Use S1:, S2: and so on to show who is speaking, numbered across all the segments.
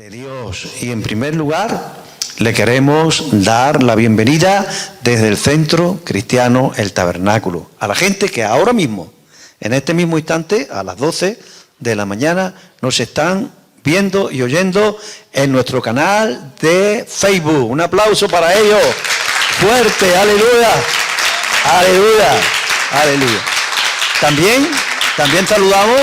S1: de Dios. Y en primer lugar, le queremos dar la bienvenida desde el Centro Cristiano El Tabernáculo a la gente que ahora mismo, en este mismo instante, a las 12 de la mañana, nos están viendo y oyendo en nuestro canal de Facebook. Un aplauso para ellos. Fuerte, aleluya, aleluya, aleluya. También saludamos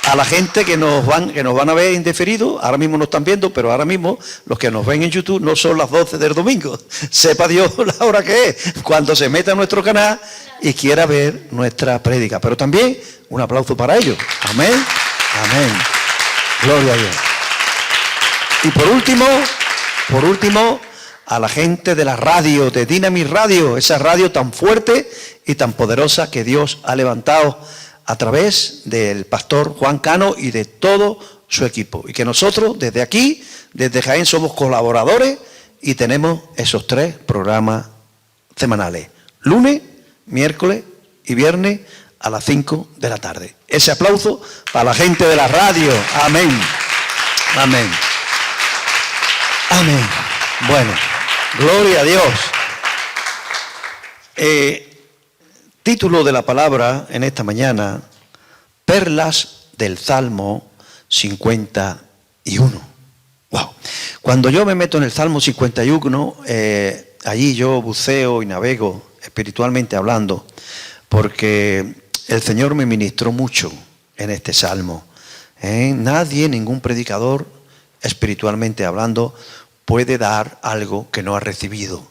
S1: a la gente que nos van a ver indeferido. Ahora mismo nos están viendo, pero ahora mismo los que nos ven en YouTube no son las 12 del domingo. Sepa Dios la hora que es, cuando se meta a nuestro canal y quiera ver nuestra prédica. Pero también un aplauso para ellos. Amén, amén. Gloria a Dios. Y por último, a la gente de la radio, de Dynamit Radio, esa radio tan fuerte y tan poderosa que Dios ha levantado a través del pastor Juan Cano y de todo su equipo. Y que nosotros desde aquí, desde Jaén, somos colaboradores y tenemos esos 3 programas semanales. Lunes, miércoles y viernes a las 5 de la tarde. Ese aplauso para la gente de la radio. Amén. Amén. Amén. Bueno, gloria a Dios. Título de la palabra en esta mañana: Perlas del Salmo 51. Wow. Cuando yo me meto en el Salmo 51, allí yo buceo y navego espiritualmente hablando, porque el Señor me ministró mucho en este salmo. Nadie, ningún predicador, espiritualmente hablando, puede dar algo que no ha recibido.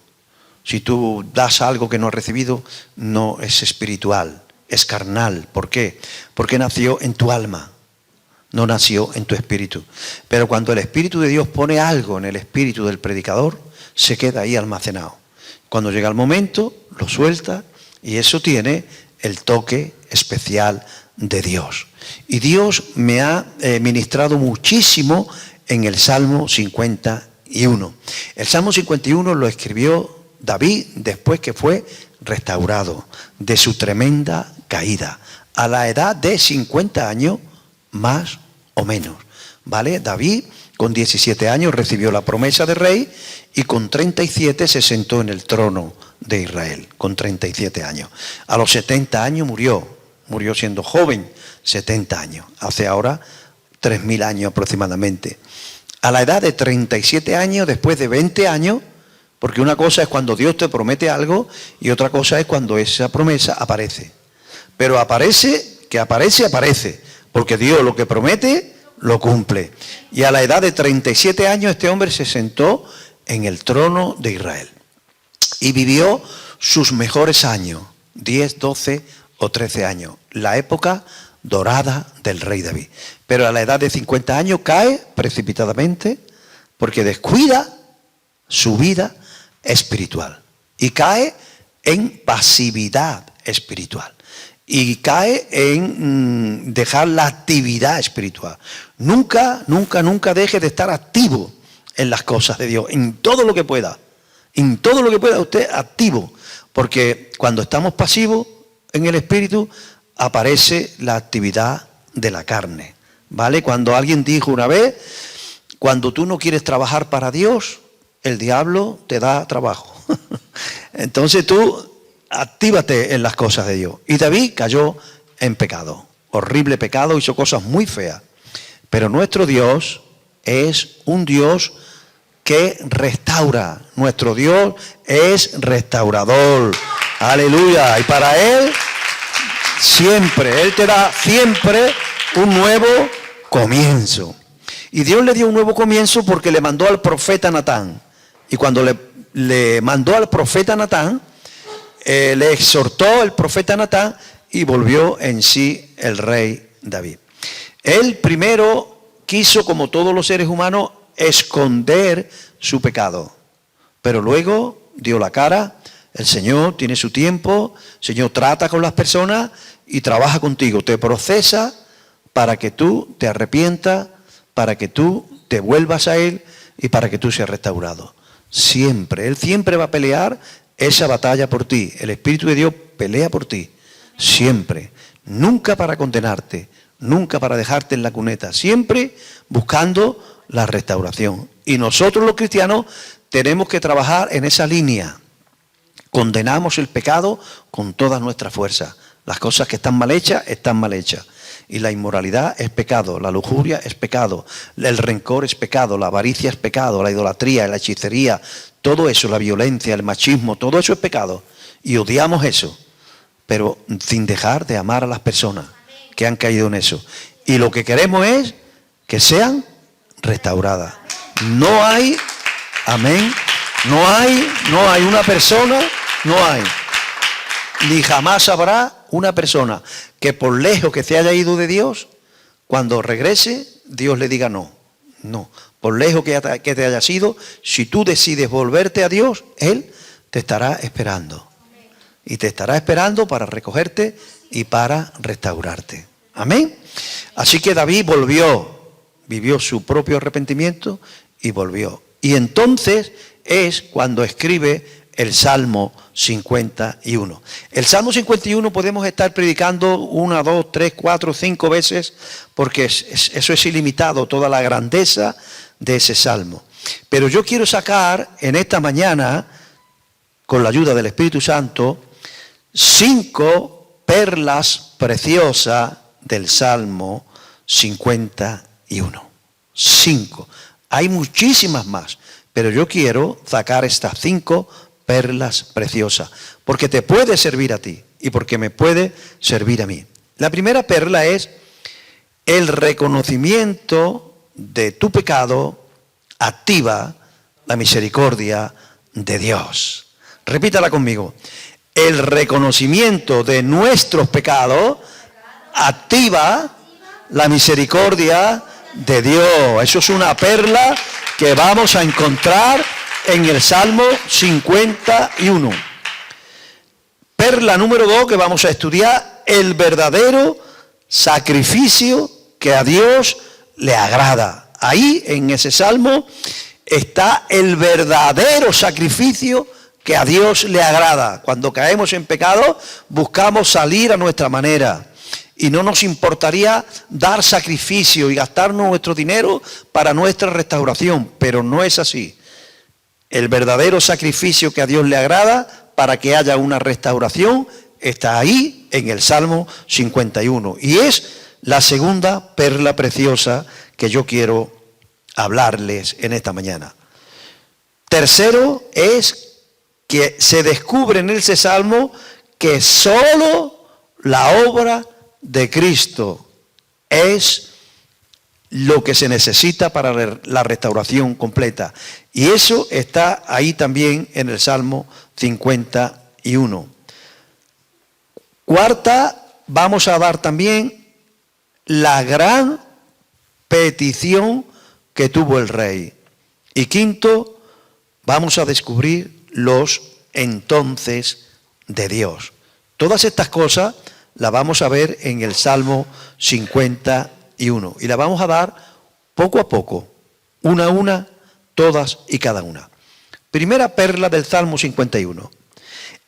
S1: Si tú das algo que no has recibido, no es espiritual, es carnal. ¿Por qué? Porque nació en tu alma, no nació en tu espíritu. Pero cuando el Espíritu de Dios pone algo en el espíritu del predicador, se queda ahí almacenado. Cuando llega el momento, lo suelta y eso tiene el toque especial de Dios. Y Dios me ha ministrado muchísimo en el Salmo 51. El Salmo 51 lo escribió David, después que fue restaurado de su tremenda caída, a la edad de 50 años, más o menos, ¿vale? David, con 17 años, recibió la promesa de rey y con 37 se sentó en el trono de Israel, con 37 años. A los 70 años murió siendo joven, 70 años, hace ahora 3.000 años aproximadamente. A la edad de 37 años, después de 20 años, porque una cosa es cuando Dios te promete algo y otra cosa es cuando esa promesa aparece. Pero aparece, porque Dios lo que promete, lo cumple. Y a la edad de 37 años este hombre se sentó en el trono de Israel. Y vivió sus mejores años, 10, 12 o 13 años, la época dorada del rey David. Pero a la edad de 50 años cae precipitadamente porque descuida su vida espiritual y cae en pasividad espiritual y cae en dejar la actividad espiritual. Nunca deje de estar activo en las cosas de Dios, en todo lo que pueda usted activo, porque cuando estamos pasivos en el espíritu aparece la actividad de la carne, ¿vale? Cuando alguien dijo una vez, cuando tú no quieres trabajar para Dios, el diablo te da trabajo. Entonces tú actívate en las cosas de Dios. Y David cayó en pecado, horrible pecado, hizo cosas muy feas. Pero nuestro Dios es un Dios que restaura. Nuestro Dios es restaurador. Aleluya. Y para Él te da siempre un nuevo comienzo. Y Dios le dio un nuevo comienzo porque le mandó al profeta Natán. Y cuando le mandó al profeta Natán, le exhortó el profeta Natán y volvió en sí el rey David. Él primero quiso, como todos los seres humanos, esconder su pecado. Pero luego dio la cara. El Señor tiene su tiempo. El Señor trata con las personas y trabaja contigo. Te procesa para que tú te arrepientas, para que tú te vuelvas a Él y para que tú seas restaurado. Siempre, Él siempre va a pelear esa batalla por ti. El Espíritu de Dios pelea por ti, siempre. Nunca para condenarte, nunca para dejarte en la cuneta, siempre buscando la restauración. Y nosotros los cristianos tenemos que trabajar en esa línea. Condenamos el pecado con toda nuestra fuerza. Las cosas que están mal hechas, están mal hechas. Y la inmoralidad es pecado, la lujuria es pecado, el rencor es pecado, la avaricia es pecado, la idolatría, la hechicería, todo eso, la violencia, el machismo, todo eso es pecado. Y odiamos eso, pero sin dejar de amar a las personas que han caído en eso. Y lo que queremos es que sean restauradas. No hay, amén, no hay una persona, no hay, ni jamás habrá una persona que por lejos que se haya ido de Dios, cuando regrese, Dios le diga no. No, por lejos que te haya sido, si tú decides volverte a Dios, Él te estará esperando. Y te estará esperando para recogerte y para restaurarte. Amén. Así que David volvió, vivió su propio arrepentimiento y volvió. Y entonces es cuando escribe el Salmo 51. El Salmo 51 podemos estar predicando 1, 2, 3, 4, 5 veces, porque eso es ilimitado, toda la grandeza de ese Salmo. Pero yo quiero sacar en esta mañana, con la ayuda del Espíritu Santo, 5 perlas preciosas del Salmo 51. 5. Hay muchísimas más, pero yo quiero sacar estas 5 perlas preciosas, porque te puede servir a ti y porque me puede servir a mí. La primera perla es el reconocimiento de tu pecado activa la misericordia de Dios. Repítala conmigo. El reconocimiento de nuestros pecados activa la misericordia de Dios. Eso es una perla que vamos a encontrar en el Salmo 51. Perla número 2 que vamos a estudiar, el verdadero sacrificio que a Dios le agrada. Ahí en ese Salmo está el verdadero sacrificio que a Dios le agrada. Cuando caemos en pecado, buscamos salir a nuestra manera. Y no nos importaría dar sacrificio y gastarnos nuestro dinero para nuestra restauración. Pero no es así. El verdadero sacrificio que a Dios le agrada para que haya una restauración está ahí en el Salmo 51. Y es la segunda perla preciosa que yo quiero hablarles en esta mañana. Tercero es que se descubre en ese Salmo que solo la obra de Cristo es lo que se necesita para la restauración completa. Y eso está ahí también en el Salmo 51. Cuarta, vamos a dar también la gran petición que tuvo el rey. Y quinto, vamos a descubrir los entonces de Dios. Todas estas cosas las vamos a ver en el Salmo 51. Y la vamos a dar poco a poco, una a una, todas y cada una. Primera perla del Salmo 51.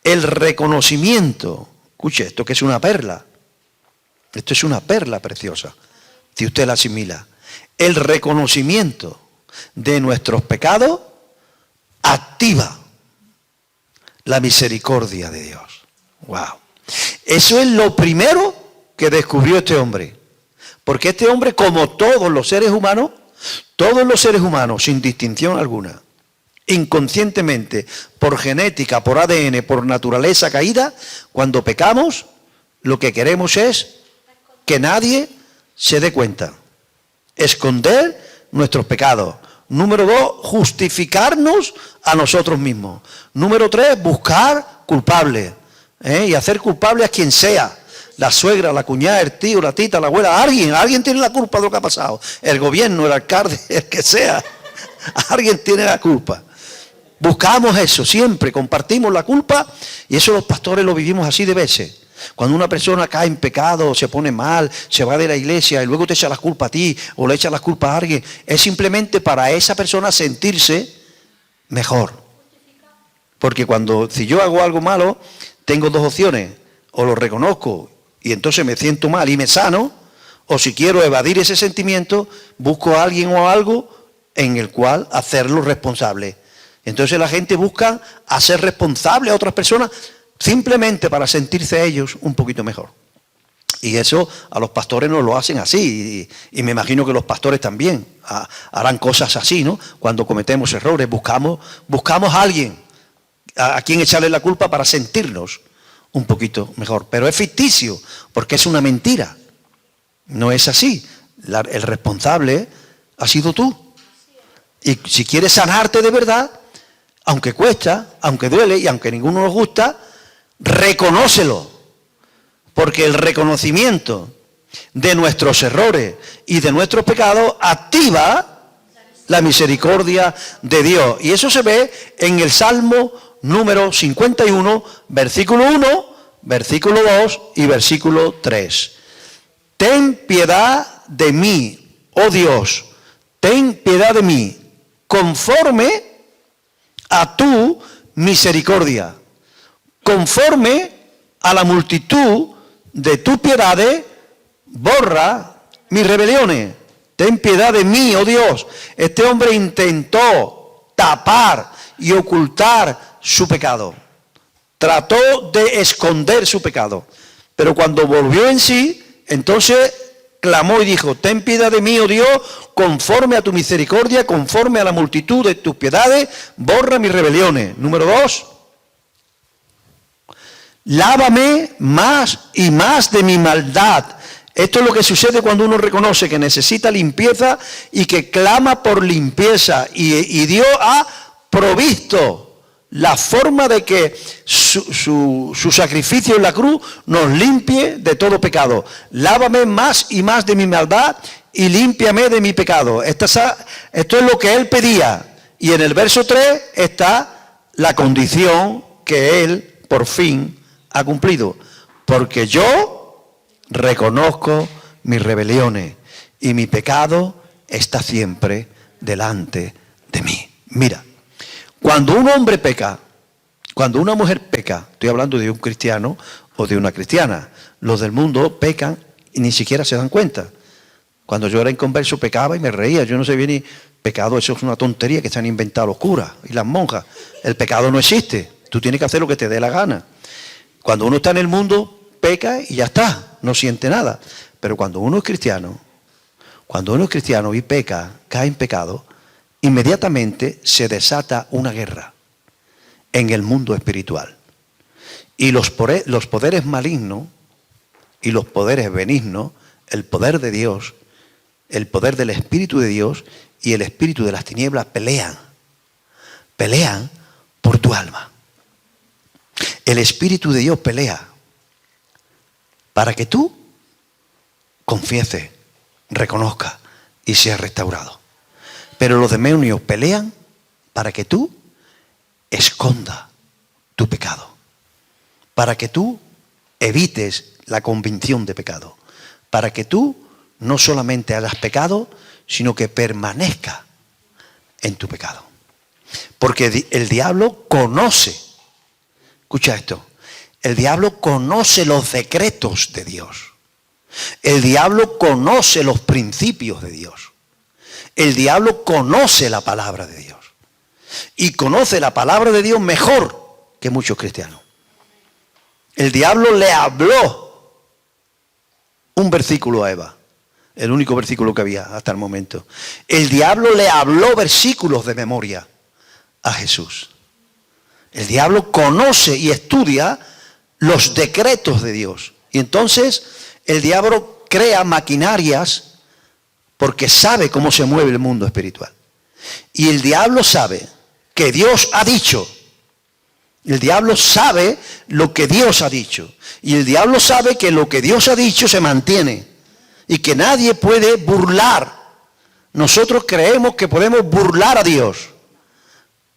S1: El reconocimiento. Escuche esto, que es una perla. Esto es una perla preciosa, si usted la asimila. El reconocimiento de nuestros pecados activa la misericordia de Dios. Wow. Eso es lo primero que descubrió este hombre. Porque este hombre, como todos los seres humanos, sin distinción alguna, inconscientemente, por genética, por ADN, por naturaleza caída, cuando pecamos, lo que queremos es que nadie se dé cuenta. Esconder nuestros pecados. Número 2, justificarnos a nosotros mismos. Número 3, buscar culpables. Y hacer culpable a quien sea. La suegra, la cuñada, el tío, la tita, la abuela, alguien tiene la culpa de lo que ha pasado. El gobierno, el alcalde, el que sea, alguien tiene la culpa. Buscamos eso siempre, compartimos la culpa y eso los pastores lo vivimos así de veces. Cuando una persona cae en pecado, se pone mal, se va de la iglesia y luego te echa la culpa a ti o le echa la culpa a alguien, es simplemente para esa persona sentirse mejor. Porque si yo hago algo malo, tengo dos opciones, o lo reconozco y entonces me siento mal y me sano, o si quiero evadir ese sentimiento, busco a alguien o algo en el cual hacerlo responsable. Entonces la gente busca hacer responsable a otras personas simplemente para sentirse ellos un poquito mejor. Y eso a los pastores no lo hacen así, y me imagino que los pastores también harán cosas así, ¿no? Cuando cometemos errores, buscamos a alguien a quien echarle la culpa para sentirnos un poquito mejor. Pero es ficticio, porque es una mentira. No es así. El responsable ha sido tú. Y si quieres sanarte de verdad, aunque cuesta, aunque duele y aunque ninguno nos gusta, reconócelo. Porque el reconocimiento de nuestros errores y de nuestros pecados activa la misericordia de Dios. Y eso se ve en el Salmo número 51, versículo 1, versículo 2 y versículo 3. Ten piedad de mí, oh Dios, ten piedad de mí, conforme a tu misericordia, conforme a la multitud de tus piedades, borra mis rebeliones. Ten piedad de mí, oh Dios. Este hombre intentó tapar y ocultar su pecado. Trató de esconder su pecado. Pero cuando volvió en sí, entonces clamó y dijo, ten piedad de mí, oh Dios, conforme a tu misericordia, conforme a la multitud de tus piedades, borra mis rebeliones. Número 2. Lávame más y más de mi maldad. Esto es lo que sucede cuando uno reconoce que necesita limpieza y que clama por limpieza. Y Dios ha provisto la forma de que su sacrificio en la cruz nos limpie de todo pecado. Lávame más y más de mi maldad y límpiame de mi pecado. Esto es lo que él pedía. Y en el verso 3 está la condición que él por fin ha cumplido, porque yo reconozco mis rebeliones y mi pecado está siempre delante de mí. Mira, cuando un hombre peca, cuando una mujer peca, estoy hablando de un cristiano o de una cristiana, los del mundo pecan y ni siquiera se dan cuenta. Cuando yo era inconverso pecaba y me reía, yo no sabía ni pecado, eso es una tontería que se han inventado los curas y las monjas. El pecado no existe, tú tienes que hacer lo que te dé la gana. Cuando uno está en el mundo, peca y ya está, no siente nada. Pero cuando uno es cristiano y peca, cae en pecado, inmediatamente se desata una guerra en el mundo espiritual. Y los poderes malignos y los poderes benignos, el poder de Dios, el poder del Espíritu de Dios y el espíritu de las tinieblas pelean por tu alma. El Espíritu de Dios pelea para que tú confieses, reconozcas y seas restaurado. Pero los demonios pelean para que tú escondas tu pecado, para que tú evites la convicción de pecado, para que tú no solamente hagas pecado, sino que permanezca en tu pecado. Porque el diablo conoce. Escucha esto, el diablo conoce los decretos de Dios. El diablo conoce los principios de Dios. El diablo conoce la palabra de Dios. Y conoce la palabra de Dios mejor que muchos cristianos. El diablo le habló un versículo a Eva, el único versículo que había hasta el momento. El diablo le habló versículos de memoria a Jesús. El diablo conoce y estudia los decretos de Dios. Y entonces el diablo crea maquinarias porque sabe cómo se mueve el mundo espiritual. Y el diablo sabe que Dios ha dicho. El diablo sabe lo que Dios ha dicho. Y el diablo sabe que lo que Dios ha dicho se mantiene. Y que nadie puede burlar. Nosotros creemos que podemos burlar a Dios.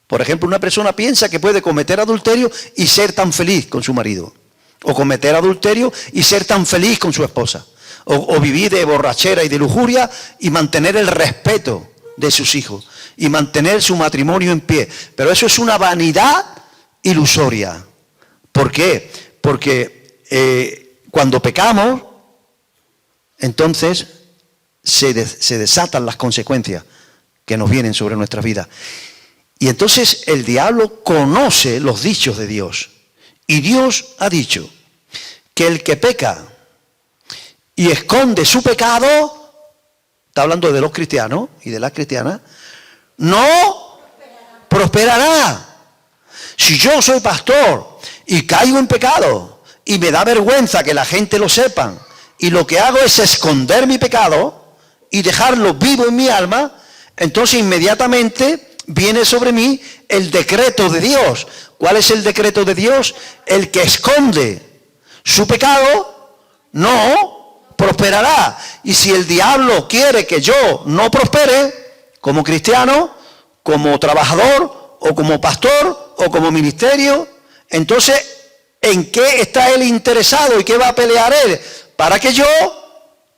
S1: Por ejemplo, una persona piensa que puede cometer adulterio y ser tan feliz con su marido. O cometer adulterio y ser tan feliz con su esposa. O vivir de borrachera y de lujuria y mantener el respeto de sus hijos. Y mantener su matrimonio en pie. Pero eso es una vanidad ilusoria. ¿Por qué? Porque cuando pecamos, entonces se desatan las consecuencias que nos vienen sobre nuestras vidas. Y entonces el diablo conoce los dichos de Dios. Y Dios ha dicho que el que peca y esconde su pecado, está hablando de los cristianos y de las cristianas, no prosperará. Si yo soy pastor y caigo en pecado y me da vergüenza que la gente lo sepa, y lo que hago es esconder mi pecado y dejarlo vivo en mi alma, entonces inmediatamente viene sobre mí el decreto de Dios. ¿Cuál es el decreto de Dios? El que esconde su pecado no prosperará. Y si el diablo quiere que yo no prospere, como cristiano, como trabajador, o como pastor, o como ministerio, entonces, ¿en qué está él interesado y qué va a pelear él? Para que yo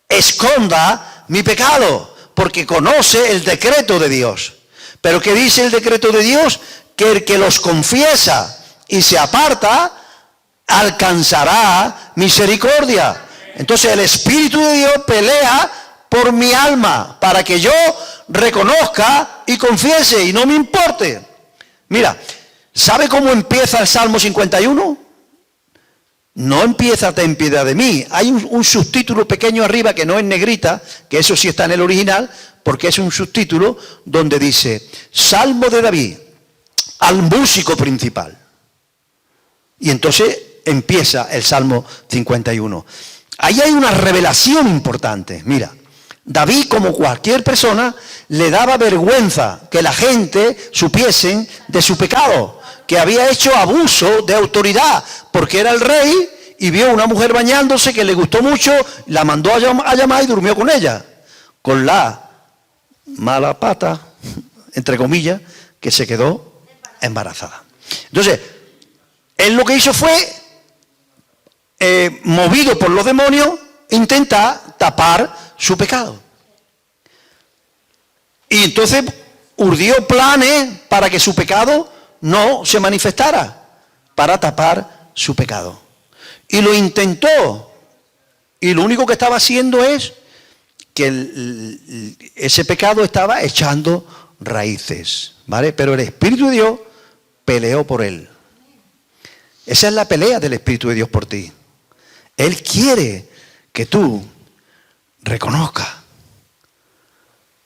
S1: esconda mi pecado, porque conoce el decreto de Dios. Pero ¿qué dice el decreto de Dios? Que el que los confiesa y se aparta, alcanzará misericordia. Entonces el Espíritu de Dios pelea por mi alma, para que yo reconozca y confiese y no me importe. Mira, ¿sabe cómo empieza el Salmo 51? No empieza ten piedad de mí. Hay un subtítulo pequeño arriba que no es negrita, que eso sí está en el original, porque es un subtítulo donde dice Salmo de David al músico principal. Y entonces empieza el Salmo 51. Ahí hay una revelación importante. Mira, David, como cualquier persona, le daba vergüenza que la gente supiesen de su pecado, que había hecho abuso de autoridad, porque era el rey y vio a una mujer bañándose que le gustó mucho, la mandó a llamar y durmió con ella, con la mala pata, entre comillas, que se quedó embarazada. Entonces, él lo que hizo fue, movido por los demonios, intentar tapar su pecado. Y entonces urdió planes para que su pecado no se manifestara, para tapar su pecado. Y lo intentó. Y lo único que estaba haciendo es que ese pecado estaba echando raíces, ¿vale? Pero el Espíritu de Dios peleó por él. Esa es la pelea del Espíritu de Dios por ti. Él quiere que tú reconozcas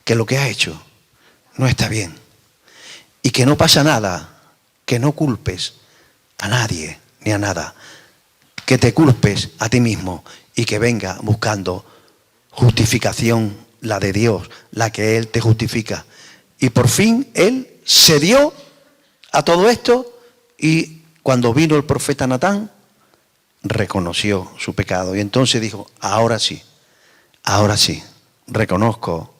S1: que lo que has hecho no está bien y que no pasa nada, que no culpes a nadie ni a nada, que te culpes a ti mismo y que venga buscando justificación, la de Dios, la que Él te justifica. Y por fin Él cedió a todo esto y cuando vino el profeta Natán, reconoció su pecado y entonces dijo, ahora sí, reconozco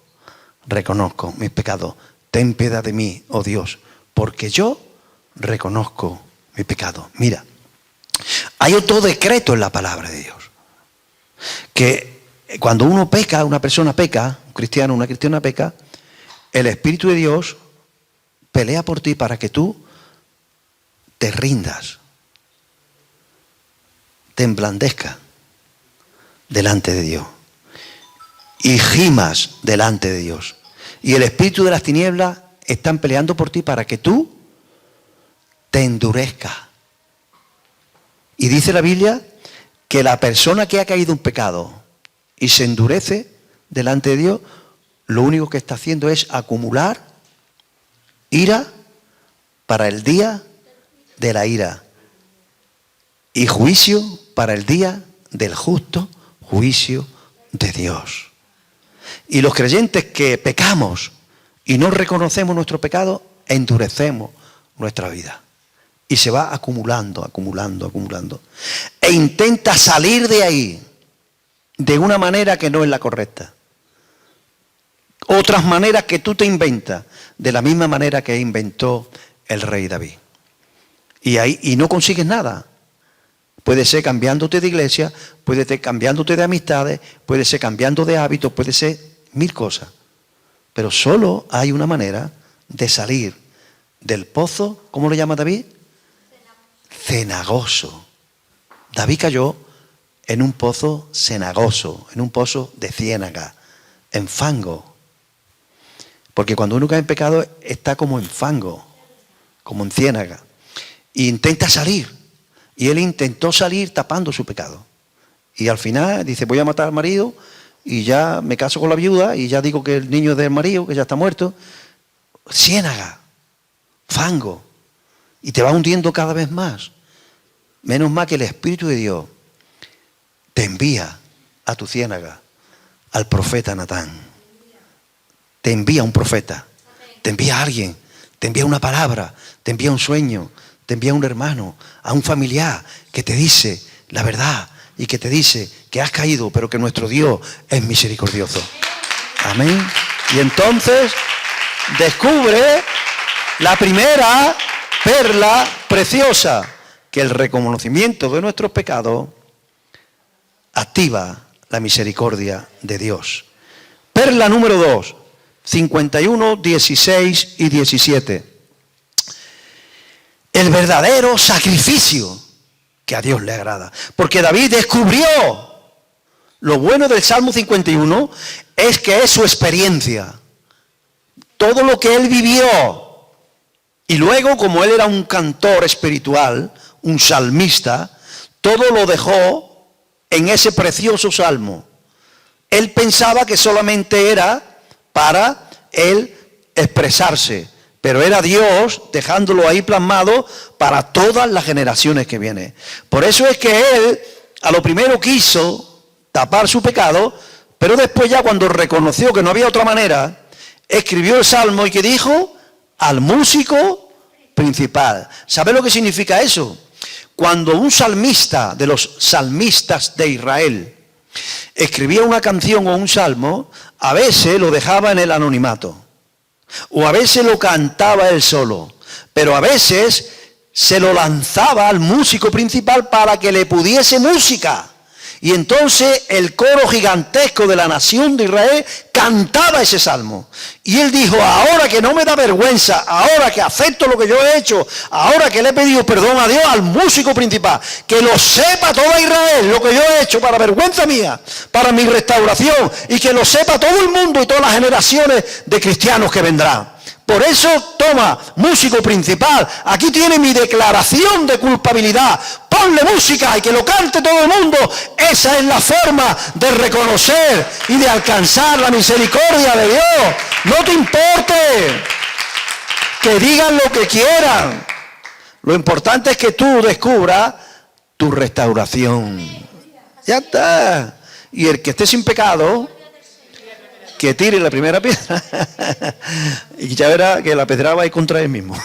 S1: mis pecados, ten piedad de mí, oh Dios, porque yo reconozco mi pecado. Mira, hay otro decreto en la palabra de Dios, que cuando uno peca, una persona peca, un cristiano, una cristiana peca, el Espíritu de Dios pelea por ti para que tú te rindas, te emblandezcas delante de Dios y gimas delante de Dios. Y el espíritu de las tinieblas están peleando por ti para que tú te endurezcas. Y dice la Biblia que la persona que ha caído en pecado y se endurece delante de Dios, lo único que está haciendo es acumular ira para el día de la ira y juicio para el día del justo juicio de Dios. Y los creyentes que pecamos y no reconocemos nuestro pecado, endurecemos nuestra vida. Y se va acumulando. E intenta salir de ahí de una manera que no es la correcta. Otras maneras que tú te inventas, de la misma manera que inventó el rey David. Y no consigues nada. Puede ser cambiándote de iglesia, puede ser cambiándote de amistades, puede ser cambiando de hábitos, puede ser 1000 cosas. Pero solo hay una manera de salir del pozo, ¿cómo lo llama David? Cenagoso. David cayó en un pozo cenagoso, en un pozo de ciénaga, en fango. Porque cuando uno cae en pecado está como en fango, como en ciénaga. E intenta salir. Y él intentó salir tapando su pecado. Y al final dice, voy a matar al marido y ya me caso con la viuda y ya digo que el niño es del marido, que ya está muerto. Ciénaga, fango. Y te va hundiendo cada vez más. Menos mal que el Espíritu de Dios te envía a tu ciénaga al profeta Natán. Te envía un profeta, te envía a alguien, te envía una palabra, te envía un sueño, te envía a un hermano, a un familiar que te dice la verdad y que te dice que has caído, pero que nuestro Dios es misericordioso. Amén. Y entonces descubre la primera perla preciosa, que el reconocimiento de nuestros pecados activa la misericordia de Dios. Perla número 2, 51, 16 y 17. El verdadero sacrificio que a Dios le agrada. Porque David descubrió, lo bueno del Salmo 51 es que es su experiencia. Todo lo que él vivió. Y luego, como él era un cantor espiritual, un salmista, todo lo dejó en ese precioso salmo. Él pensaba que solamente era para él expresarse, pero era Dios dejándolo ahí plasmado para todas las generaciones que vienen. Por eso es que él a lo primero quiso tapar su pecado, pero después ya cuando reconoció que no había otra manera, escribió el salmo y que dijo al músico principal. ¿Sabe lo que significa eso? Cuando un salmista de los salmistas de Israel escribía una canción o un salmo, a veces lo dejaba en el anonimato, o a veces lo cantaba él solo, pero a veces se lo lanzaba al músico principal para que le pudiese música. Y entonces el coro gigantesco de la nación de Israel cantaba ese salmo. Y él dijo, ahora que no me da vergüenza, ahora que acepto lo que yo he hecho, ahora que le he pedido perdón a Dios, al músico principal, que lo sepa toda Israel, lo que yo he hecho para vergüenza mía, para mi restauración, y que lo sepa todo el mundo y todas las generaciones de cristianos que vendrán. Por eso, toma, músico principal, aquí tiene mi declaración de culpabilidad. Ponle música y que lo cante todo el mundo. Esa es la forma de reconocer y de alcanzar la misericordia de Dios. No te importe que digan lo que quieran. Lo importante es que tú descubras tu restauración. Ya está. Y el que esté sin pecado, que tire la primera piedra y ya verá que la pedrada va a ir contra él mismo.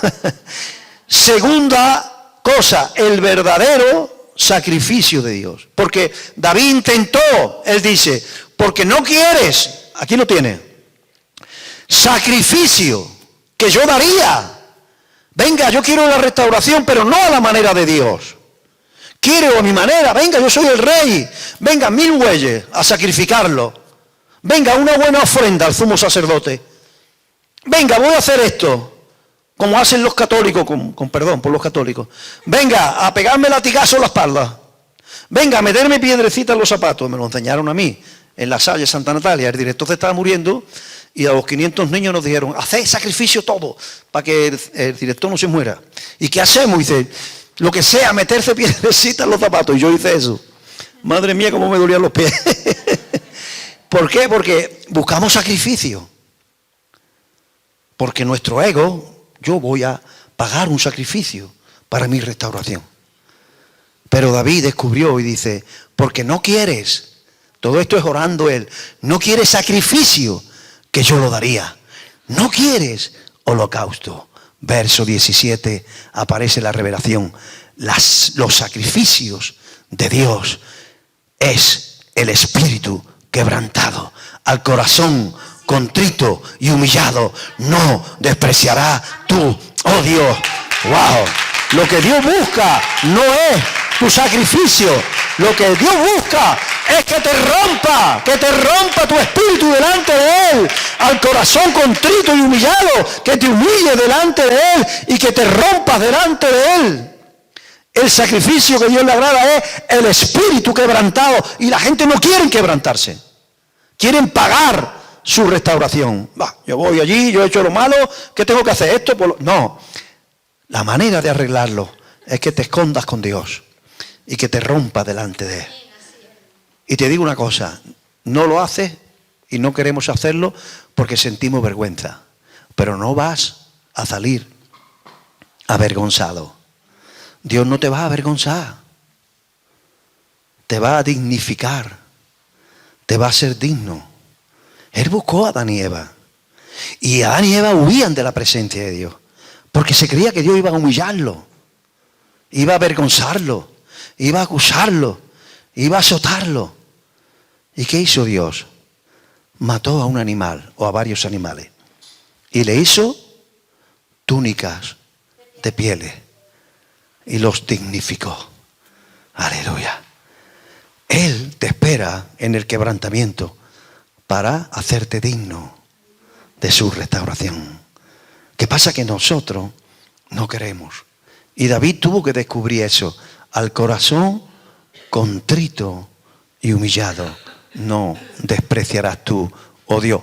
S1: Segunda cosa, el verdadero sacrificio de Dios. Porque David intentó, él dice, porque no quieres, aquí lo tiene, sacrificio que yo daría. Venga, yo quiero la restauración, pero no a la manera de Dios. Quiero a mi manera, venga, yo soy el rey. Venga, 1000 bueyes a sacrificarlo. Venga, una buena ofrenda al sumo sacerdote. Venga, voy a hacer esto, como hacen los católicos, con perdón por los católicos. Venga, a pegarme latigazo en la espalda. Venga, a meterme piedrecita en los zapatos. Me lo enseñaron a mí, en la Salle Santa Natalia. El director se estaba muriendo y a los 500 niños nos dijeron, haced sacrificio todo, para que el director no se muera. ¿Y qué hacemos? Dice, lo que sea, meterse piedrecita en los zapatos. Y yo hice eso. Madre mía, cómo me dolían los pies. ¿Por qué? Porque buscamos sacrificio. Porque nuestro ego, yo voy a pagar un sacrificio para mi restauración. Pero David descubrió y dice, porque no quieres, todo esto es orando él, no quieres sacrificio, que yo lo daría. No quieres holocausto. Verso 17, aparece la revelación. Los sacrificios de Dios es el espíritu quebrantado, al corazón contrito y humillado no despreciará tú, oh Dios. Wow, lo que Dios busca no es tu sacrificio, lo que Dios busca es que te rompa tu espíritu delante de Él, al corazón contrito y humillado, que te humille delante de Él y que te rompas delante de Él. El sacrificio que Dios le agrada es el espíritu quebrantado, y la gente no quiere quebrantarse. Quieren pagar su restauración. Yo voy allí, yo he hecho lo malo, ¿qué tengo que hacer? No, la manera de arreglarlo es que te escondas con Dios y que te rompas delante de Él. Y te digo una cosa, no lo haces y no queremos hacerlo porque sentimos vergüenza, pero no vas a salir avergonzado. Dios no te va a avergonzar, te va a dignificar, te va a hacer digno. Él buscó a Adán y Eva, y Adán y Eva huían de la presencia de Dios, porque se creía que Dios iba a humillarlo, iba a avergonzarlo, iba a acusarlo, iba a azotarlo. ¿Y qué hizo Dios? Mató a un animal o a varios animales y le hizo túnicas de pieles y los dignificó. Aleluya. Él te espera en el quebrantamiento para hacerte digno de su restauración. ¿Qué pasa? Que nosotros no queremos. Y David tuvo que descubrir eso. Al corazón contrito y humillado no despreciarás tú, oh Dios.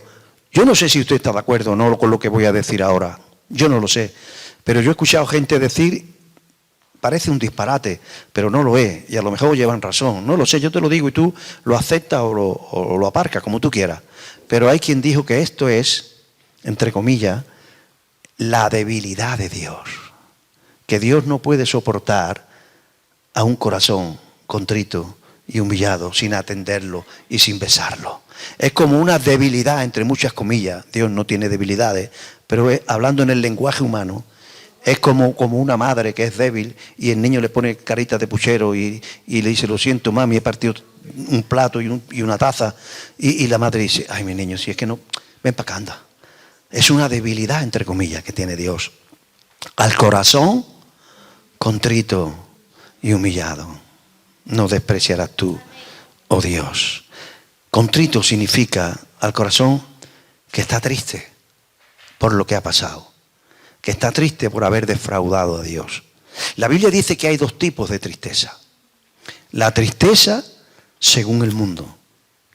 S1: Yo no sé si usted está de acuerdo o no con lo que voy a decir ahora. Yo no lo sé. Pero yo he escuchado gente decir, parece un disparate, pero no lo es. Y a lo mejor llevan razón. No lo sé, yo te lo digo y tú lo aceptas o lo aparcas, como tú quieras. Pero hay quien dijo que esto es, entre comillas, la debilidad de Dios. Que Dios no puede soportar a un corazón contrito y humillado sin atenderlo y sin besarlo. Es como una debilidad, entre muchas comillas. Dios no tiene debilidades, pero hablando en el lenguaje humano, es como una madre que es débil y el niño le pone carita de puchero y le dice, lo siento mami, he partido un plato y una taza, y la madre dice, ay mi niño, si es que no, ven para acá, anda. Es una debilidad, entre comillas, que tiene Dios. Al corazón contrito y humillado no despreciarás tú, oh Dios. Contrito significa al corazón que está triste por lo que ha pasado, que está triste por haber defraudado a Dios. La Biblia dice que hay dos tipos de tristeza. La tristeza según el mundo,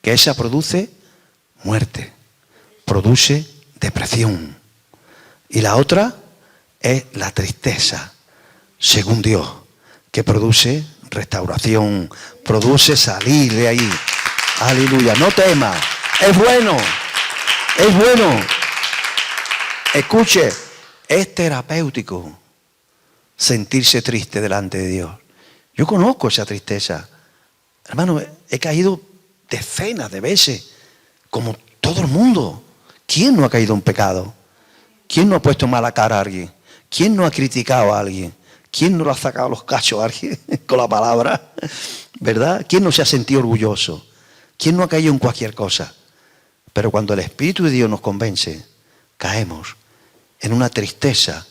S1: que esa produce muerte, produce depresión. Y la otra es la tristeza según Dios, que produce restauración, produce salir de ahí. Aleluya, no temas, es bueno, es bueno. Escuche, es terapéutico sentirse triste delante de Dios. Yo conozco esa tristeza. Hermano, he caído decenas de veces, como todo el mundo. ¿Quién no ha caído en pecado? ¿Quién no ha puesto mala cara a alguien? ¿Quién no ha criticado a alguien? ¿Quién no le ha sacado los cachos a alguien con la palabra? ¿Verdad? ¿Quién no se ha sentido orgulloso? ¿Quién no ha caído en cualquier cosa? Pero cuando el Espíritu de Dios nos convence, caemos en una tristeza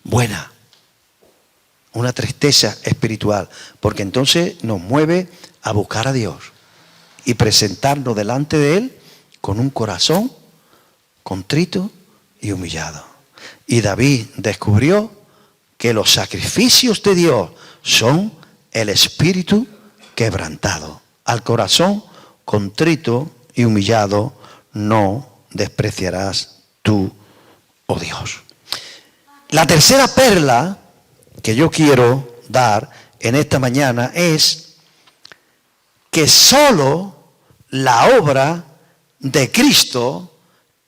S1: buena, una tristeza espiritual, porque entonces nos mueve a buscar a Dios y presentarnos delante de Él con un corazón contrito y humillado. Y David descubrió que los sacrificios de Dios son el espíritu quebrantado. Al corazón contrito y humillado no despreciarás tú, oh Dios. La tercera perla que yo quiero dar en esta mañana es que solo la obra de Cristo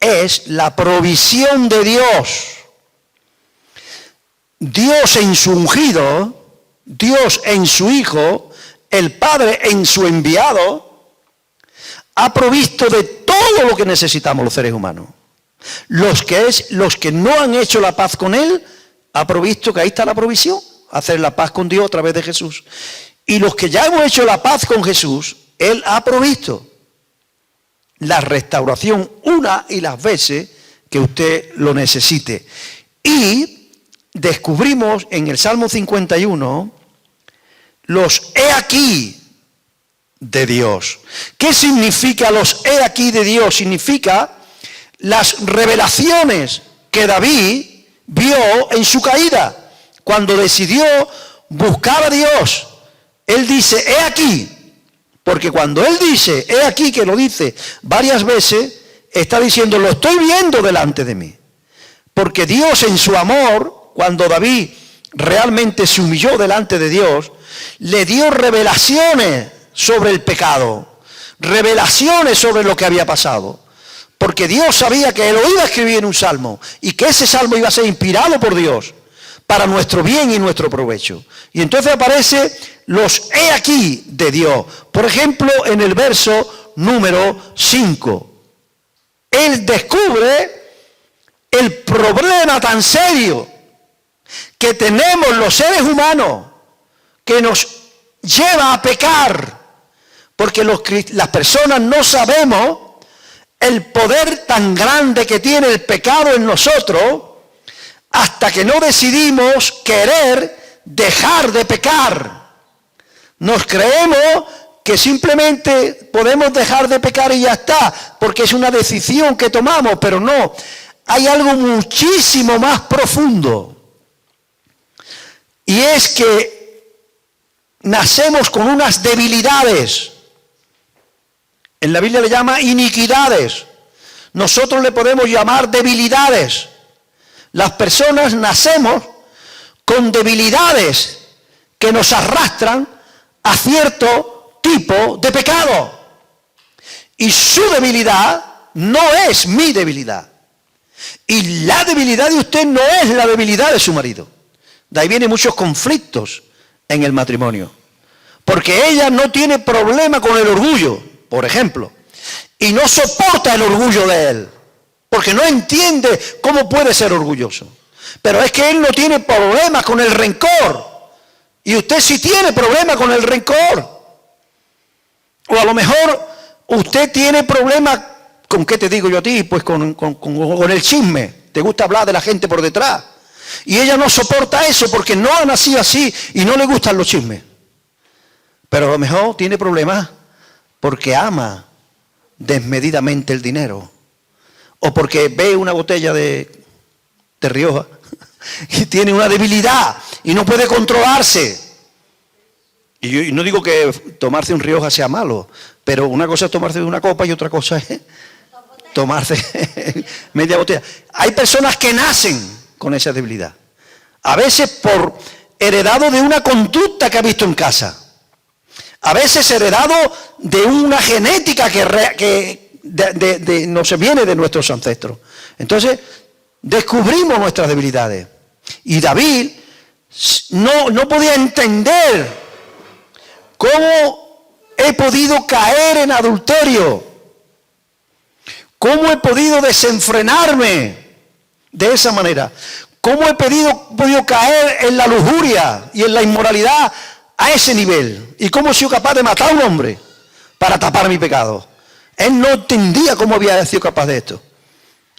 S1: es la provisión de Dios. Dios en su ungido, Dios en su Hijo, el Padre en su enviado, ha provisto de todo lo que necesitamos los seres humanos. Los que no han hecho la paz con Él, ha provisto que ahí está la provisión, hacer la paz con Dios a través de Jesús. Y los que ya hemos hecho la paz con Jesús, Él ha provisto la restauración una y las veces que usted lo necesite. Y descubrimos en el Salmo 51 los he aquí de Dios. ¿Qué significa los he aquí de Dios? Significa las revelaciones que David vio en su caída. Cuando decidió buscar a Dios, él dice he aquí. Porque cuando él dice he aquí, que lo dice varias veces, está diciendo, lo estoy viendo delante de mí. Porque Dios en su amor, cuando David realmente se humilló delante de Dios, le dio revelaciones sobre el pecado, revelaciones sobre lo que había pasado. Porque Dios sabía que Él lo iba a escribir en un salmo y que ese salmo iba a ser inspirado por Dios para nuestro bien y nuestro provecho. Y entonces aparece los he aquí de Dios. Por ejemplo, en el verso número 5. Él descubre el problema tan serio que tenemos los seres humanos que nos lleva a pecar. Porque las personas no sabemos el poder tan grande que tiene el pecado en nosotros hasta que no decidimos querer dejar de pecar. Nos creemos que simplemente podemos dejar de pecar y ya está, porque es una decisión que tomamos, pero no. Hay algo muchísimo más profundo. Y es que nacemos con unas debilidades. En la Biblia le llama iniquidades. Nosotros le podemos llamar debilidades. Las personas nacemos con debilidades que nos arrastran a cierto tipo de pecado. Y su debilidad no es mi debilidad. Y la debilidad de usted no es la debilidad de su marido. De ahí vienen muchos conflictos en el matrimonio. Porque ella no tiene problema con el orgullo, por ejemplo, y no soporta el orgullo de él, porque no entiende cómo puede ser orgulloso. Pero es que él no tiene problema con el rencor, y usted sí tiene problema con el rencor. O a lo mejor usted tiene problema, ¿con qué te digo yo a ti? Pues con el chisme. Te gusta hablar de la gente por detrás. Y ella no soporta eso porque no ha nacido así y no le gustan los chismes. Pero a lo mejor tiene problemas porque ama desmedidamente el dinero, o porque ve una botella de Rioja y tiene una debilidad y no puede controlarse. Y yo no digo que tomarse un Rioja sea malo, pero una cosa es tomarse una copa y otra cosa es tomarse media botella. Hay personas que nacen con esa debilidad, a veces por heredado de una conducta que ha visto en casa. A veces heredado de una genética que no se viene de nuestros ancestros. Entonces, descubrimos nuestras debilidades. Y David no podía entender cómo he podido caer en adulterio. Cómo he podido desenfrenarme de esa manera. Cómo he podido caer en la lujuria y en la inmoralidad a ese nivel. ¿Y cómo he sido capaz de matar a un hombre para tapar mi pecado? Él no entendía cómo había sido capaz de esto.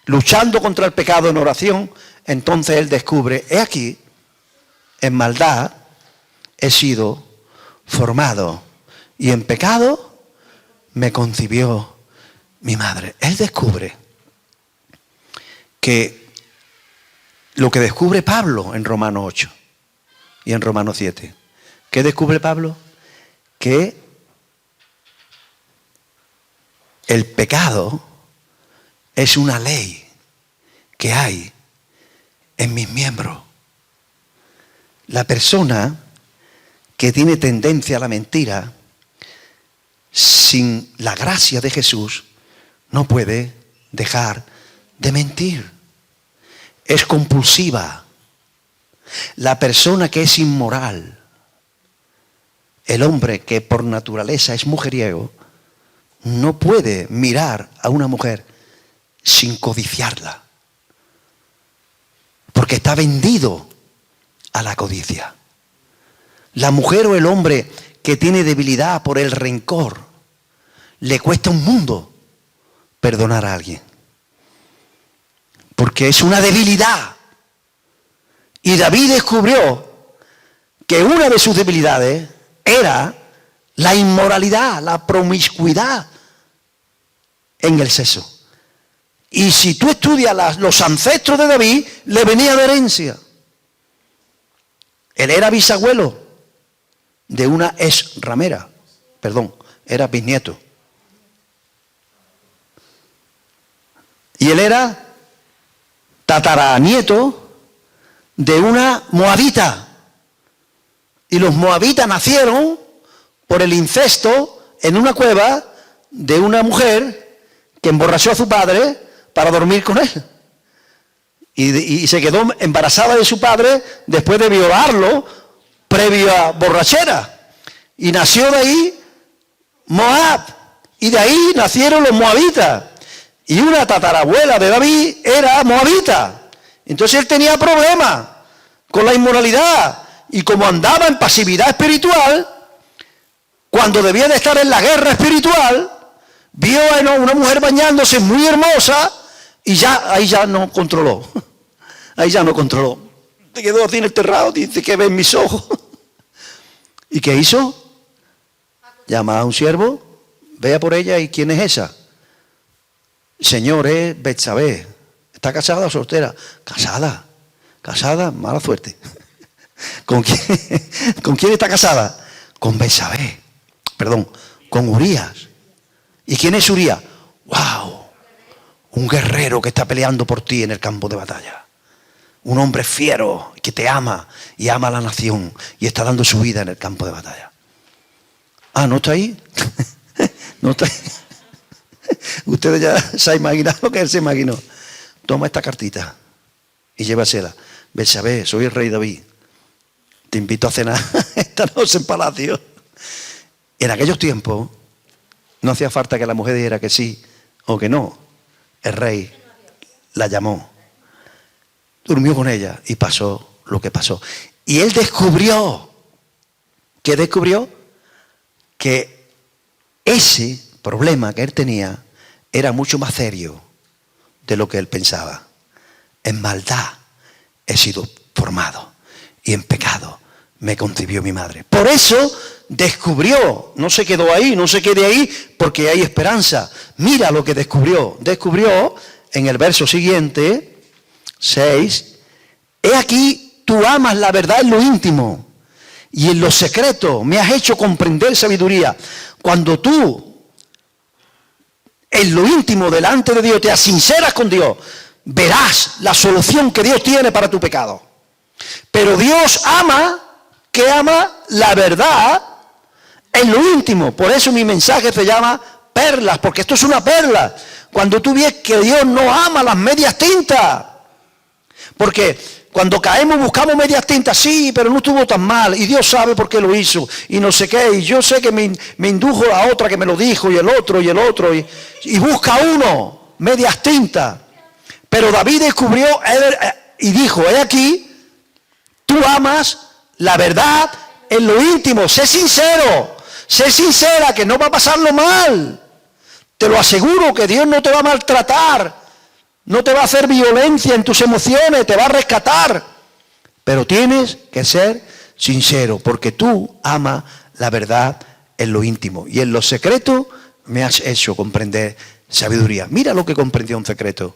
S1: Luchando contra el pecado en oración, entonces él descubre, he aquí, en maldad he sido formado y en pecado me concibió mi madre. Él descubre que lo que descubre Pablo en Romanos 8 y en Romanos 7. ¿Qué descubre Pablo? Que el pecado es una ley que hay en mis miembros. La persona que tiene tendencia a la mentira, sin la gracia de Jesús, no puede dejar de mentir. Es compulsiva. La persona que es inmoral, el hombre que por naturaleza es mujeriego, no puede mirar a una mujer sin codiciarla, porque está vendido a la codicia. La mujer o el hombre que tiene debilidad por el rencor, le cuesta un mundo perdonar a alguien, porque es una debilidad. Y David descubrió que una de sus debilidades era la inmoralidad, la promiscuidad en el sexo. Y si tú estudias los ancestros de David, le venía de herencia. Él era bisabuelo de una ex ramera, era bisnieto. Y él era tataranieto de una moabita. Y los moabitas nacieron por el incesto en una cueva de una mujer que emborrachó a su padre para dormir con él. Y se quedó embarazada de su padre después de violarlo previo a borrachera. Y nació de ahí Moab. Y de ahí nacieron los moabitas. Y una tatarabuela de David era moabita. Entonces él tenía problemas con la inmoralidad. Y como andaba en pasividad espiritual, cuando debía de estar en la guerra espiritual, vio a una mujer bañándose muy hermosa y ahí ya no controló. Ahí ya no controló. Se quedó así en el terrado, dice que ven mis ojos. ¿Y qué hizo? Llama a un siervo, vea por ella y ¿quién es esa? Señor, es Betsabé. ¿Está casada o soltera? Casada, mala suerte. ¿Con quién está casada? Con Betsabé. Perdón, con Urías. ¿Y quién es Urías? ¡Wow! Un guerrero que está peleando por ti en el campo de batalla. Un hombre fiero que te ama y ama a la nación y está dando su vida en el campo de batalla. Ah, ¿no está ahí? No está ahí. Ustedes ya se han imaginado lo que él se imaginó. Toma esta cartita y llévasela. Betsabé, soy el rey David. Te invito a cenar esta noche en palacio. En aquellos tiempos no hacía falta que la mujer dijera que sí o que no. El rey la llamó. Durmió con ella y pasó lo que pasó. Y él descubrió, ¿qué descubrió? Que ese problema que él tenía era mucho más serio de lo que él pensaba. En maldad he sido formado y en pecado me concibió mi madre. Por eso descubrió, no se quedó ahí, no se quede ahí porque hay esperanza. Mira lo que descubrió. Descubrió en el verso siguiente, 6, he aquí, tú amas la verdad en lo íntimo y en lo secreto me has hecho comprender sabiduría. Cuando tú en lo íntimo delante de Dios te sinceras con Dios, verás la solución que Dios tiene para tu pecado. Pero Dios ama la verdad en lo íntimo. Por eso mi mensaje se llama perlas, porque esto es una perla. Cuando tú ves que Dios no ama las medias tintas. Porque cuando caemos buscamos medias tintas, sí, pero no estuvo tan mal, y Dios sabe por qué lo hizo, y no sé qué, y yo sé que me indujo la otra que me lo dijo, y el otro, y busca uno, medias tintas. Pero David descubrió y dijo, he aquí, tú amas la verdad en lo íntimo, sé sincero, sé sincera que no va a pasarlo mal. Te lo aseguro que Dios no te va a maltratar. No te va a hacer violencia en tus emociones, te va a rescatar. Pero tienes que ser sincero, porque tú amas la verdad en lo íntimo. Y en lo secreto me has hecho comprender sabiduría. Mira lo que comprendió en secreto.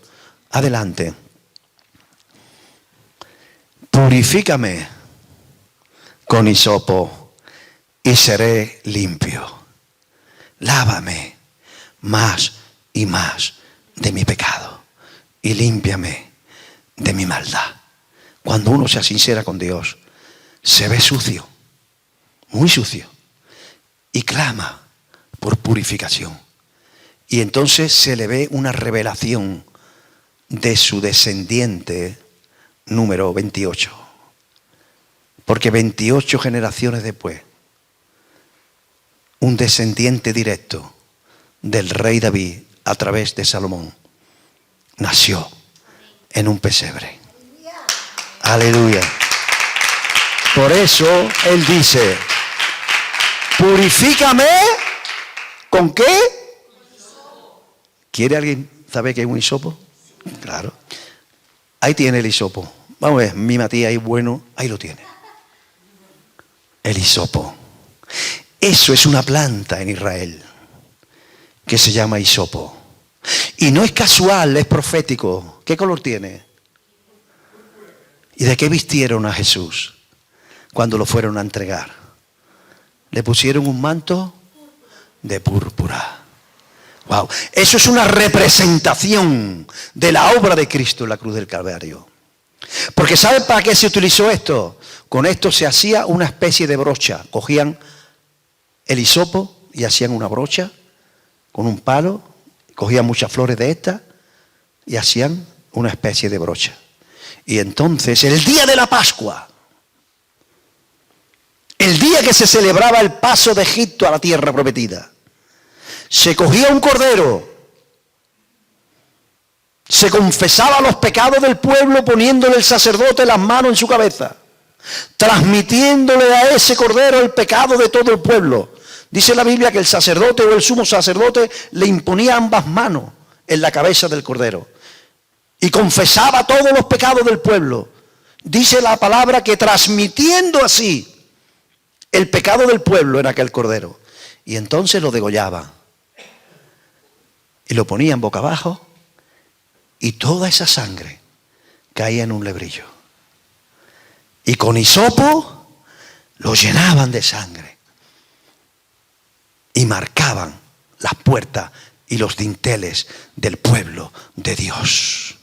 S1: Adelante. Purifícame con hisopo y seré limpio. Lávame más y más de mi pecado. Y límpiame de mi maldad. Cuando uno sea sincera con Dios, se ve sucio, muy sucio, y clama por purificación. Y entonces se le ve una revelación de su descendiente número 28. Porque 28 generaciones después, un descendiente directo del rey David a través de Salomón nació en un pesebre. Aleluya. Por eso él dice, purifícame, ¿con qué? ¿Quiere alguien saber qué es un hisopo? Claro. Ahí tiene el hisopo. Vamos a ver, mi Matías ahí bueno, ahí lo tiene. El hisopo. Eso es una planta en Israel que se llama hisopo. Y no es casual, es profético. ¿Qué color tiene? ¿Y de qué vistieron a Jesús cuando lo fueron a entregar? Le pusieron un manto de púrpura. Wow. Eso es una representación de la obra de Cristo en la cruz del Calvario. Porque ¿sabe para qué se utilizó esto? Con esto se hacía una especie de brocha. Cogían el hisopo y hacían una brocha con un palo, cogían muchas flores de estas y hacían una especie de brocha. Y entonces, el día de la Pascua, el día que se celebraba el paso de Egipto a la tierra prometida, se cogía un cordero, se confesaba los pecados del pueblo poniéndole el sacerdote las manos en su cabeza, transmitiéndole a ese cordero el pecado de todo el pueblo. Dice la Biblia que el sacerdote o el sumo sacerdote le imponía ambas manos en la cabeza del cordero y confesaba todos los pecados del pueblo. Dice la palabra que transmitiendo así el pecado del pueblo en aquel cordero. Y entonces lo degollaban y lo ponían boca abajo y toda esa sangre caía en un lebrillo. Y con hisopo lo llenaban de sangre y marcaban las puertas y los dinteles del pueblo de Dios,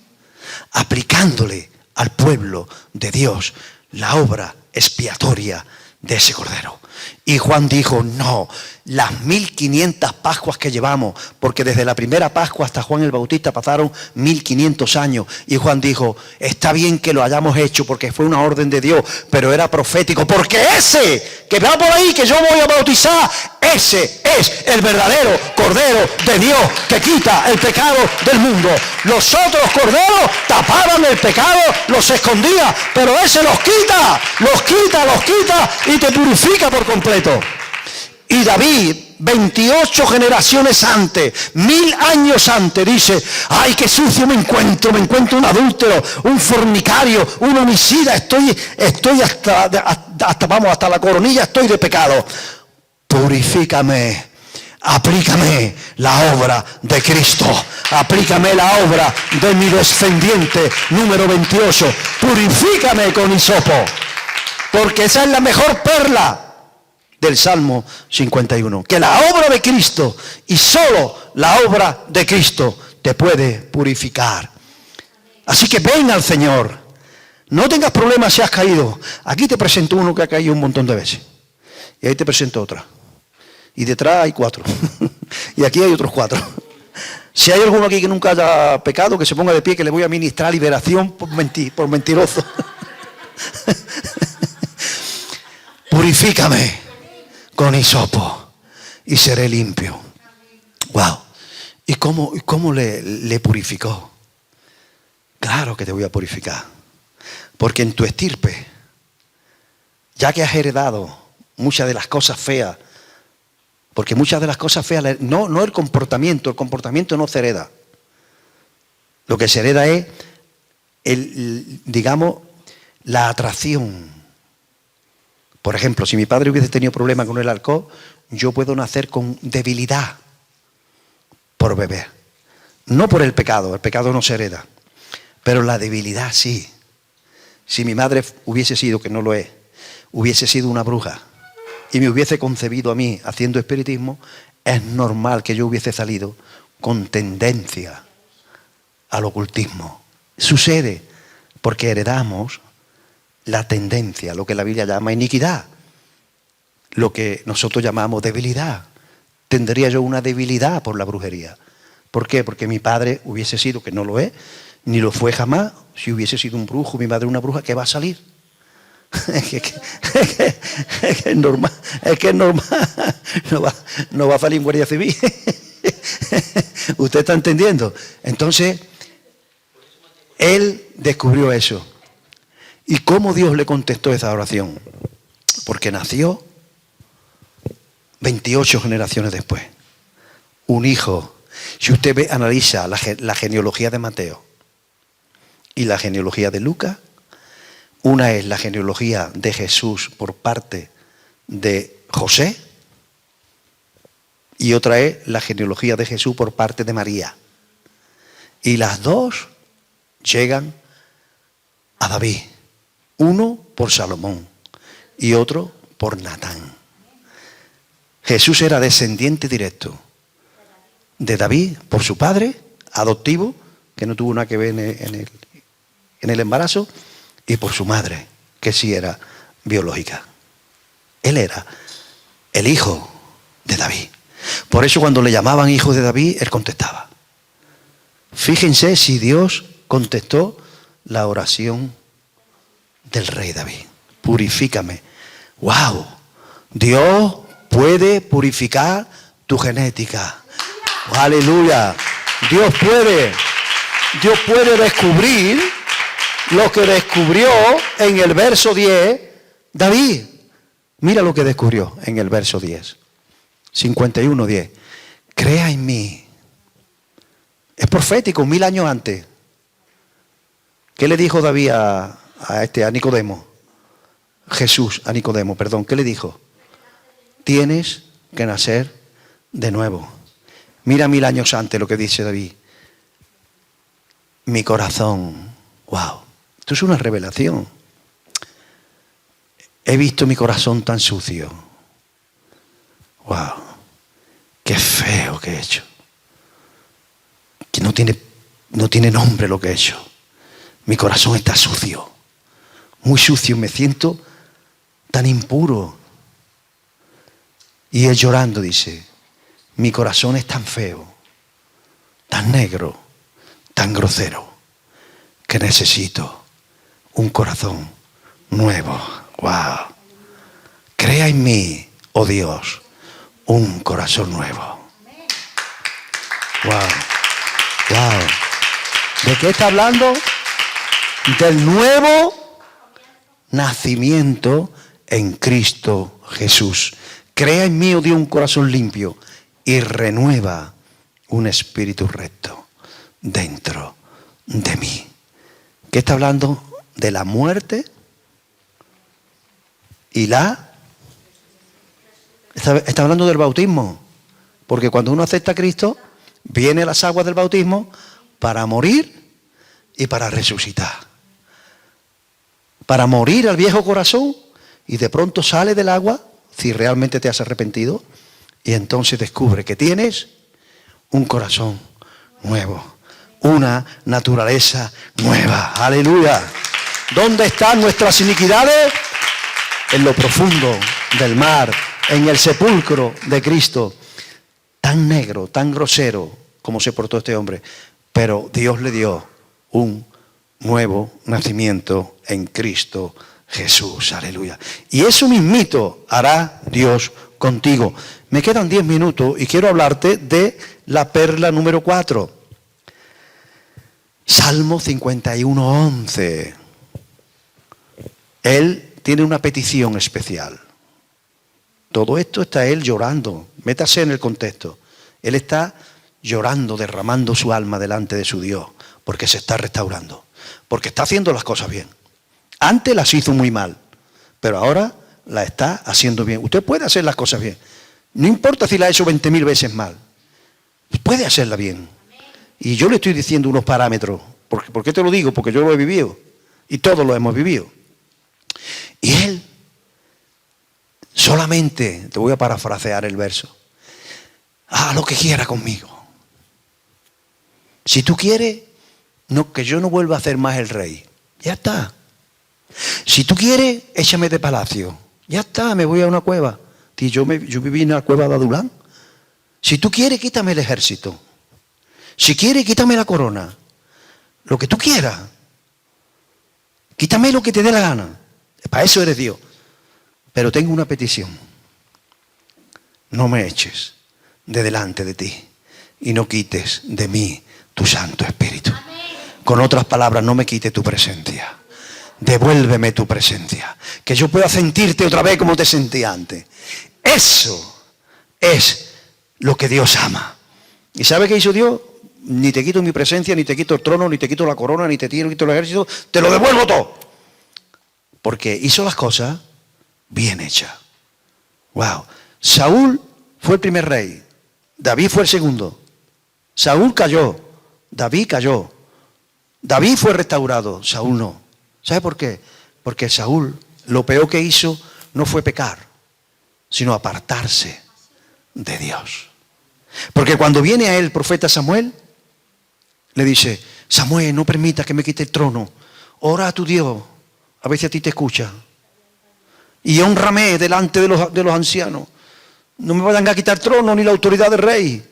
S1: aplicándole al pueblo de Dios la obra expiatoria de ese cordero. Y Juan dijo, no, las 1500 Pascuas que llevamos, porque desde la primera Pascua hasta Juan el Bautista pasaron 1500 años. Y Juan dijo, está bien que lo hayamos hecho porque fue una orden de Dios, pero era profético, porque ese que va por ahí, que yo voy a bautizar, ese es el verdadero Cordero de Dios que quita el pecado del mundo. Los otros corderos tapaban el pecado, los escondía, pero ese los quita y te purifica por completo. Y David, 28 generaciones antes, 1000 años antes, dice, ay, qué sucio me encuentro un adúltero, un fornicario, un homicida, estoy hasta la coronilla estoy de pecado. Purifícame, aplícame la obra de Cristo, aplícame la obra de mi descendiente número 28, purifícame con hisopo, porque esa es la mejor perla del Salmo 51, que la obra de Cristo y solo la obra de Cristo te puede purificar. Así que ven al Señor, no tengas problemas si has caído. Aquí te presento uno que ha caído un montón de veces y ahí te presento otra y detrás hay 4 y aquí hay otros 4. Si hay alguno aquí que nunca haya pecado, que se ponga de pie, que le voy a ministrar liberación por mentiroso. Purifícame con hisopo y seré limpio. Wow. ¿Y cómo le purificó? Claro que te voy a purificar. Porque en tu estirpe, ya que has heredado muchas de las cosas feas, porque muchas de las cosas feas, no el comportamiento no se hereda. Lo que se hereda es, digamos, la atracción. Por ejemplo, si mi padre hubiese tenido problemas con el alcohol, yo puedo nacer con debilidad por beber. No por el pecado no se hereda, pero la debilidad sí. Si mi madre hubiese sido, que no lo es, hubiese sido una bruja y me hubiese concebido a mí haciendo espiritismo, es normal que yo hubiese salido con tendencia al ocultismo. Sucede porque heredamos la tendencia, lo que la Biblia llama iniquidad, lo que nosotros llamamos debilidad. Tendría yo una debilidad por la brujería. ¿Por qué? Porque mi padre hubiese sido, que no lo es, ni lo fue jamás. Si hubiese sido un brujo, mi madre una bruja, ¿qué va a salir? Es que es normal, no va a salir en Guardia Civil. ¿Usted está entendiendo? Entonces, él descubrió eso. ¿Y cómo Dios le contestó esa oración? Porque nació 28 generaciones después. Un hijo. Si usted analiza la genealogía de Mateo y la genealogía de Lucas, una es la genealogía de Jesús por parte de José y otra es la genealogía de Jesús por parte de María. Y las dos llegan a David. Uno por Salomón y otro por Natán. Jesús era descendiente directo de David por su padre adoptivo, que no tuvo nada que ver en el embarazo, y por su madre, que sí era biológica. Él era el hijo de David. Por eso cuando le llamaban hijo de David, él contestaba. Fíjense si Dios contestó la oración del rey David. Purifícame. ¡Wow! Dios puede purificar tu genética. ¡Aleluya! Dios puede descubrir lo que descubrió en el verso 10 David. Mira lo que descubrió en el verso 10. 51:10. Crea en mí. Es profético, 1000 años antes. ¿Qué le dijo David a Nicodemo? Jesús a Nicodemo, perdón. ¿Qué le dijo? Tienes que nacer de nuevo. Mira 1000 años antes lo que dice David. Mi corazón. Wow. Esto es una revelación. He visto mi corazón tan sucio. Wow. Qué feo que he hecho. Que no tiene nombre lo que he hecho. Mi corazón está sucio. Muy sucio. Me siento tan impuro. Y él llorando dice, mi corazón es tan feo, tan negro, tan grosero, que necesito un corazón nuevo. Wow. Crea en mí, oh Dios, un corazón nuevo. Wow. Wow. ¿De qué está hablando? Del nuevo nacimiento en Cristo Jesús. Crea en mí, oh Dios, un corazón limpio y renueva un espíritu recto dentro de mí. ¿Qué está hablando? De la muerte y está hablando del bautismo. Porque cuando uno acepta a Cristo, vienen las aguas del bautismo para morir y para resucitar. Para morir al viejo corazón y de pronto sale del agua, si realmente te has arrepentido, y entonces descubre que tienes un corazón nuevo, una naturaleza nueva. ¡Aleluya! ¿Dónde están nuestras iniquidades? En lo profundo del mar, en el sepulcro de Cristo. Tan negro, tan grosero como se portó este hombre, pero Dios le dio un nuevo nacimiento en Cristo Jesús. Aleluya. Y eso mismito hará Dios contigo. Me quedan 10 minutos y quiero hablarte de la perla número 4. Salmo 51:11. Él tiene una petición especial. Todo esto está él llorando. Métase en el contexto. Él está llorando, derramando su alma delante de su Dios, porque se está restaurando, porque está haciendo las cosas bien. Antes las hizo muy mal, pero ahora las está haciendo bien. Usted puede hacer las cosas bien. No importa si la ha hecho 20.000 veces mal. Puede hacerla bien. Y yo le estoy diciendo unos parámetros. ¿Por qué te lo digo? Porque yo lo he vivido. Y todos lo hemos vivido. Y él solamente, te voy a parafrasear el verso, haz lo que quiera conmigo. Si tú quieres, no, que yo no vuelva a ser más el rey. Ya está. Si tú quieres, échame de palacio. Ya está, me voy a una cueva. Yo viví en la cueva de Adulán. Si tú quieres, quítame el ejército. Si quieres, quítame la corona. Lo que tú quieras. Quítame lo que te dé la gana. Para eso eres Dios. Pero tengo una petición. No me eches de delante de ti y no quites de mí tu Santo Espíritu. Con otras palabras, no me quite tu presencia. Devuélveme tu presencia. Que yo pueda sentirte otra vez como te sentí antes. Eso es lo que Dios ama. ¿Y sabe qué hizo Dios? Ni te quito mi presencia, ni te quito el trono, ni te quito la corona, ni te quito el ejército. Te lo devuelvo todo. Porque hizo las cosas bien hechas. Wow. Saúl fue el primer rey. David fue el segundo. Saúl cayó. David cayó. David fue restaurado. Saúl no. ¿Sabe por qué? Porque Saúl lo peor que hizo no fue pecar, sino apartarse de Dios. Porque cuando viene a él el profeta Samuel, le dice, Samuel, no permita que me quite el trono. Ora a tu Dios, a ver si a ti te escucha. Y hónrame delante de los ancianos. No me vayan a quitar el trono ni la autoridad del rey.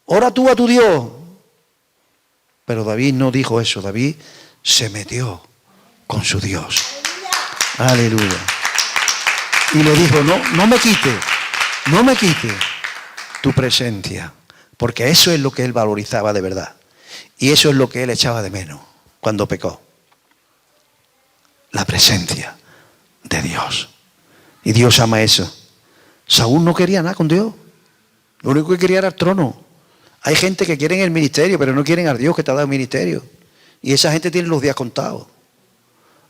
S1: Ora tú a tu Dios. Pero David no dijo eso. David se metió con su Dios. Aleluya. Y le dijo, no me quite tu presencia. Porque eso es lo que él valorizaba de verdad. Y eso es lo que él echaba de menos cuando pecó. La presencia de Dios. Y Dios ama eso. Saúl no quería nada con Dios. Lo único que quería era el trono. Hay gente que quiere el ministerio, pero no quieren a Dios que te ha dado el ministerio. Y esa gente tiene los días contados.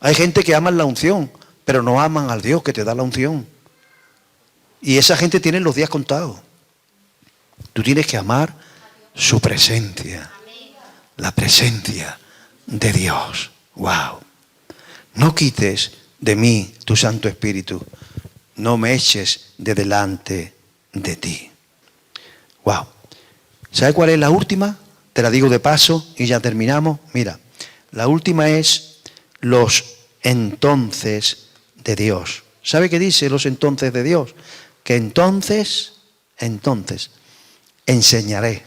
S1: Hay gente que ama la unción, pero no aman al Dios que te da la unción. Y esa gente tiene los días contados. Tú tienes que amar su presencia. La presencia de Dios. Wow. No quites de mí tu Santo Espíritu. No me eches de delante de ti. Wow. ¿Sabe cuál es la última? Te la digo de paso y ya terminamos. Mira, la última es los entonces de Dios. ¿Sabe qué dice los entonces de Dios? Que entonces enseñaré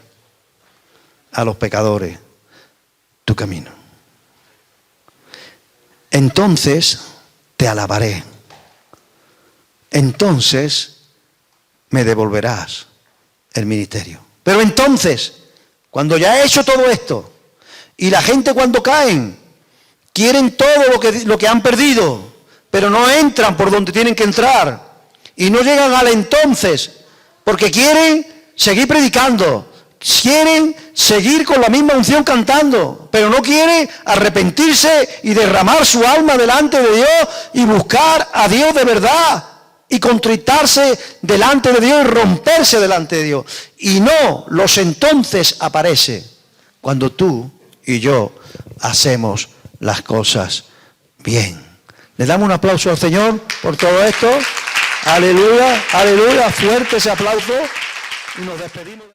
S1: a los pecadores tu camino. Entonces te alabaré. Entonces me devolverás el ministerio. Pero entonces, cuando ya he hecho todo esto, y la gente cuando caen, quieren todo lo que han perdido, pero no entran por donde tienen que entrar, y no llegan al entonces, porque quieren seguir predicando, quieren seguir con la misma unción cantando, pero no quieren arrepentirse y derramar su alma delante de Dios y buscar a Dios de verdad y contritarse delante de Dios y romperse delante de Dios. Y no, los entonces aparece cuando tú y yo hacemos las cosas bien. Le damos un aplauso al Señor por todo esto. Aleluya, aleluya, fuerte ese aplauso y nos despedimos.